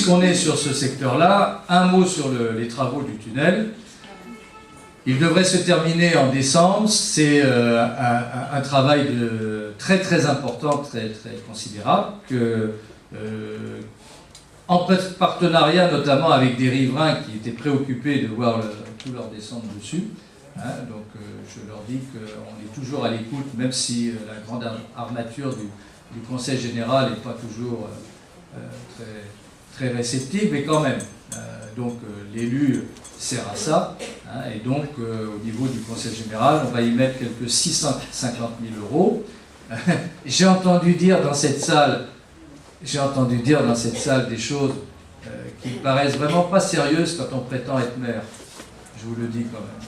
Puisqu'on est sur ce secteur-là, un mot sur les travaux du tunnel. Il devrait se terminer en décembre. C'est un travail très très important, très très considérable, en partenariat notamment avec des riverains qui étaient préoccupés de voir tout leur descendre dessus. Donc je leur dis qu'on est toujours à l'écoute, même si la grande armature du Conseil général n'est pas toujours très réceptive, mais quand même. Donc l'élu sert à ça, et donc au niveau du Conseil général, on va y mettre quelques 650 000 €. J'ai entendu dire dans cette salle des choses qui me paraissent vraiment pas sérieuses quand on prétend être maire. Je vous le dis quand même.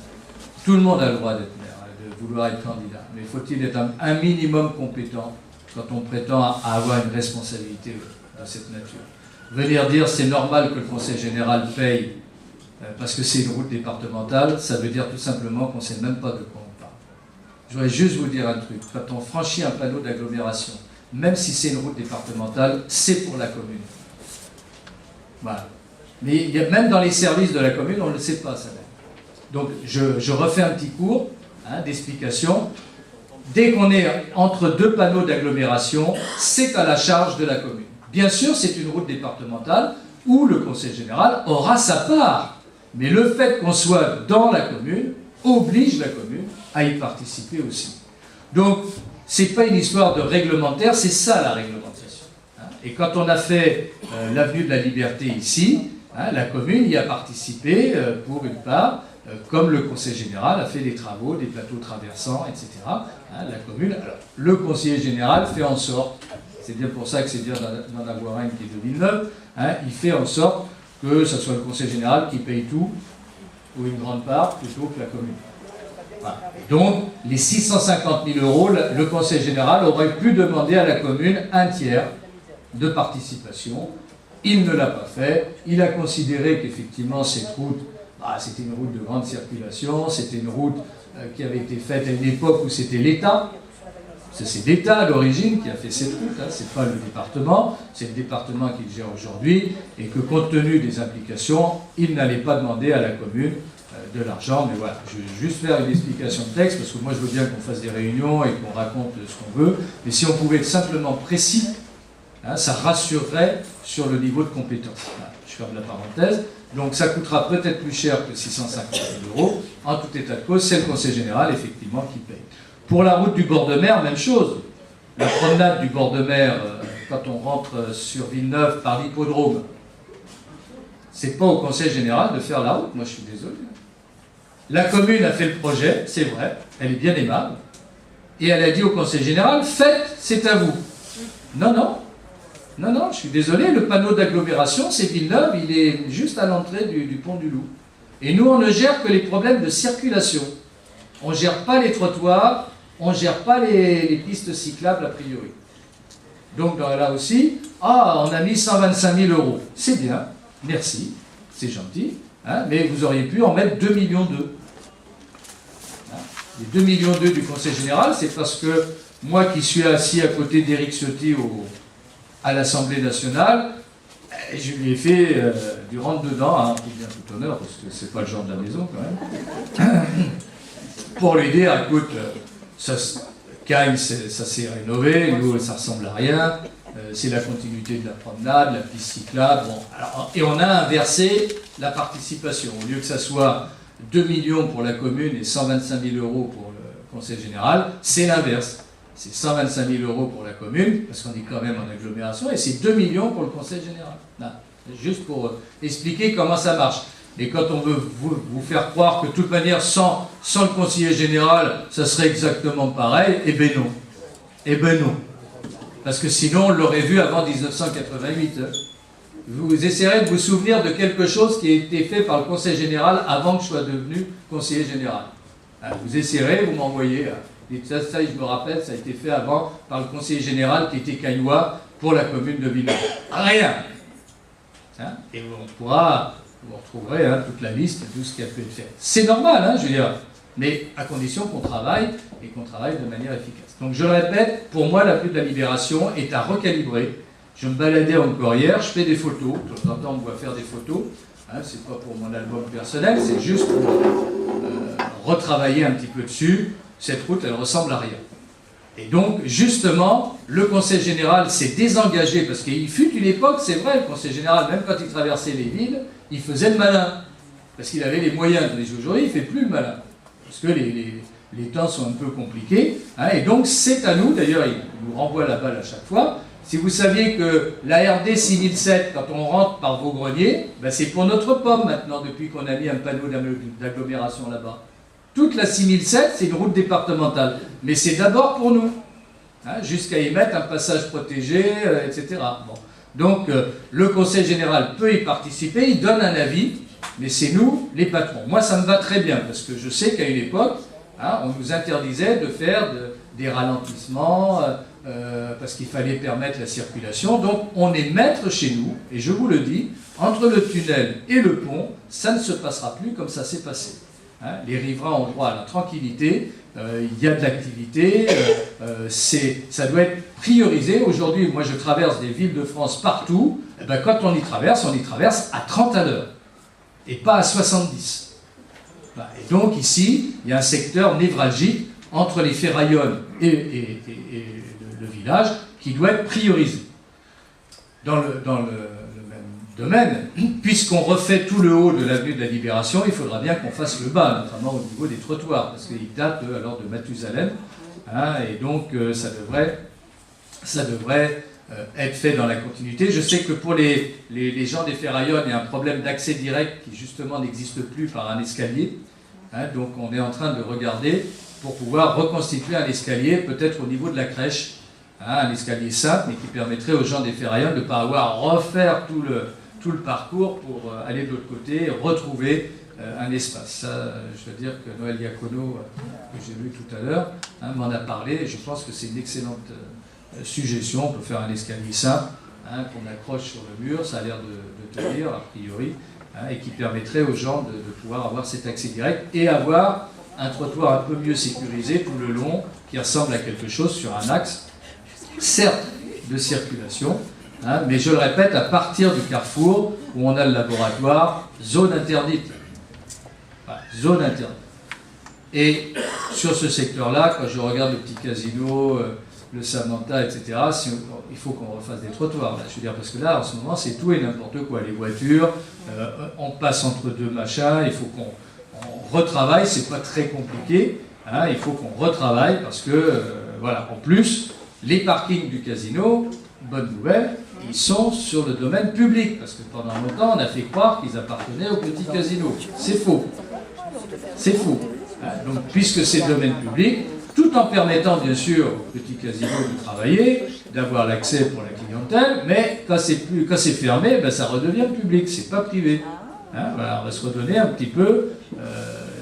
Tout le monde a le droit d'être maire, de vouloir être candidat, mais faut-il être un minimum compétent quand on prétend avoir une responsabilité de cette nature. Venir dire c'est normal que le Conseil général paye parce que c'est une route départementale, ça veut dire tout simplement qu'on ne sait même pas de quoi on parle. Je voudrais juste vous dire un truc. Quand on franchit un panneau d'agglomération, même si c'est une route départementale, c'est pour la commune. Voilà. Mais il y a, même dans les services de la commune, on ne le sait pas, ça. Donc je refais un petit cours d'explication. Dès qu'on est entre deux panneaux d'agglomération, c'est à la charge de la commune. Bien sûr, c'est une route départementale où le Conseil général aura sa part. Mais le fait qu'on soit dans la commune oblige la commune à y participer aussi. Donc, ce n'est pas une histoire de réglementaire, c'est ça la réglementation. Et quand on a fait l'avenue de la Liberté ici, la commune y a participé pour une part, comme le Conseil général a fait des travaux, des plateaux traversants, etc. La commune, alors, le conseiller général fait en sorte, c'est bien pour ça que c'est bien d'en avoir un qui est de Villeneuve, il fait en sorte que ce soit le conseil général qui paye tout, ou une grande part, plutôt que la commune. Voilà. Donc, les 650 000 €, le conseil général aurait pu demander à la commune un tiers de participation. Il ne l'a pas fait. Il a considéré qu'effectivement, cette route, c'était une route de grande circulation, c'était une route qui avait été faite à une époque où c'était l'État. C'est l'État à l'origine qui a fait cette route, c'est pas le département, c'est le département qui le gère aujourd'hui, et que compte tenu des implications, il n'allait pas demander à la commune de l'argent. Mais voilà, je vais juste faire une explication de texte, parce que moi je veux bien qu'on fasse des réunions et qu'on raconte ce qu'on veut, mais si on pouvait être simplement précis, ça rassurerait sur le niveau de compétence. Voilà, je ferme la parenthèse. Donc ça coûtera peut-être plus cher que 650 000 €. En tout état de cause, c'est le Conseil général, effectivement, qui paye. Pour la route du bord de mer, même chose. La promenade du bord de mer, quand on rentre sur Villeneuve par l'hippodrome, c'est pas au Conseil général de faire la route, moi je suis désolé. La commune a fait le projet, c'est vrai, elle est bien aimable, et elle a dit au Conseil général, faites, c'est à vous. Non, je suis désolé, le panneau d'agglomération, c'est Villeneuve, il est juste à l'entrée du pont du Loup. Et nous, on ne gère que les problèmes de circulation. On ne gère pas les trottoirs, on ne gère pas les pistes cyclables a priori. Donc là aussi, on a mis 125 000 €. C'est bien, merci, c'est gentil, mais vous auriez pu en mettre 2,2 millions. Les 2,2 millions du Conseil général, c'est parce que moi qui suis assis à côté d'Éric Ciotti à l'Assemblée nationale, je lui ai fait du rentre-dedans, pour bien tout honneur, parce que c'est pas le genre de la maison quand même, pour lui dire, écoute, Cagnes, ça s'est rénové, nous, ça ressemble à rien, c'est la continuité de la promenade, la piste cyclable, et on a inversé la participation. Au lieu que ça soit 2 millions pour la commune et 125 000 € pour le Conseil général, c'est l'inverse. C'est 125 000 € pour la commune, parce qu'on est quand même en agglomération, et c'est 2 millions pour le Conseil général. Juste pour expliquer comment ça marche. Et quand on veut vous faire croire que de toute manière, sans le conseiller général, ça serait exactement pareil, eh ben non. Parce que sinon, on l'aurait vu avant 1988. Vous essayerez de vous souvenir de quelque chose qui a été fait par le Conseil général avant que je sois devenu conseiller général. Vous essayerez, vous m'envoyez. Ça, je me rappelle, ça a été fait avant par le conseiller général qui était cagnois pour la commune de Villeneuve. Rien. Et vous retrouverez toute la liste de tout ce qui a pu être fait. C'est normal, je veux dire, mais à condition qu'on travaille et qu'on travaille de manière efficace. Donc je le répète, pour moi, la pluie de la Libération est à recalibrer Je me baladais encore hier, je fais des photos, de temps en temps on me voit faire des photos, hein, c'est pas pour mon album personnel, c'est juste pour retravailler un petit peu dessus. Cette route, elle ressemble à rien. Et donc, justement, le Conseil général s'est désengagé, parce qu'il fut une époque, c'est vrai, le Conseil général, même quand il traversait les villes, il faisait le malin, parce qu'il avait les moyens. Aujourd'hui, il ne fait plus le malin, parce que les temps sont un peu compliqués, hein, et donc c'est à nous, d'ailleurs, il nous renvoie la balle à chaque fois. Si vous saviez que la RD 6007, quand on rentre par Vaugrenier, ben c'est pour notre pomme maintenant, depuis qu'on a mis un panneau d'agglomération là-bas. Toute la 6007, c'est une route départementale, mais c'est d'abord pour nous, hein, jusqu'à y mettre un passage protégé, etc. Bon. Donc, le Conseil général peut y participer, il donne un avis, mais c'est nous, les patrons. Moi, ça me va très bien, parce que je sais qu'à une époque, hein, on nous interdisait de faire des ralentissements, parce qu'il fallait permettre la circulation. Donc, on est maître chez nous, et je vous le dis, entre le tunnel et le pont, ça ne se passera plus comme ça s'est passé. Hein, les riverains ont droit à la tranquillité, il y a de l'activité, ça doit être priorisé. Aujourd'hui, moi je traverse des villes de France partout, et ben, quand on y traverse à 30 à l'heure, et pas à 70. Et donc ici, il y a un secteur névralgique entre les Ferraillonnes et le village qui doit être priorisé. Dans le même domaine, puisqu'on refait tout le haut de l'avenue de la Libération, il faudra bien qu'on fasse le bas, notamment au niveau des trottoirs, parce qu'il date alors de Mathusalem, hein, et donc ça devrait être fait dans la continuité. Je sais que pour les gens des Ferraillonnes, il y a un problème d'accès direct qui justement n'existe plus par un escalier, hein, donc on est en train de regarder pour pouvoir reconstituer un escalier, peut-être au niveau de la crèche, hein, un escalier simple, mais qui permettrait aux gens des Ferraillonnes de ne pas avoir à refaire tout le parcours pour aller de l'autre côté et retrouver un espace. Ça, je dois dire que Noël Diacono, que j'ai vu tout à l'heure, hein, m'en a parlé, et je pense que c'est une excellente suggestion. On peut faire un escalier simple, hein, qu'on accroche sur le mur, ça a l'air de tenir, a priori, hein, et qui permettrait aux gens de pouvoir avoir cet accès direct et avoir un trottoir un peu mieux sécurisé tout le long, qui ressemble à quelque chose sur un axe, certes de circulation, hein, mais je le répète, à partir du carrefour où on a le laboratoire, zone interdite. Voilà, zone interdite. Et sur ce secteur-là, quand je regarde le petit casino, le Samantha, etc., il faut qu'on refasse des trottoirs. Là, je veux dire, parce que là, en ce moment, c'est tout et n'importe quoi. Les voitures, on passe entre deux machins, il faut qu'on retravaille, c'est pas très compliqué, hein, il faut qu'on retravaille parce que, voilà, en plus, les parkings du casino, bonne nouvelle, ils sont sur le domaine public, parce que pendant longtemps, on a fait croire qu'ils appartenaient au petit casino. C'est faux. C'est faux. Hein, donc, puisque c'est le domaine public, tout en permettant, bien sûr, au petit casino de travailler, d'avoir l'accès pour la clientèle, mais quand c'est fermé, ben, ça redevient public, c'est pas privé. Hein, voilà, on va se redonner un petit peu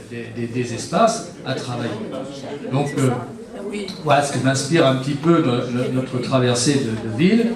des espaces à travailler. Donc, voilà ce qui m'inspire un petit peu notre traversée de ville.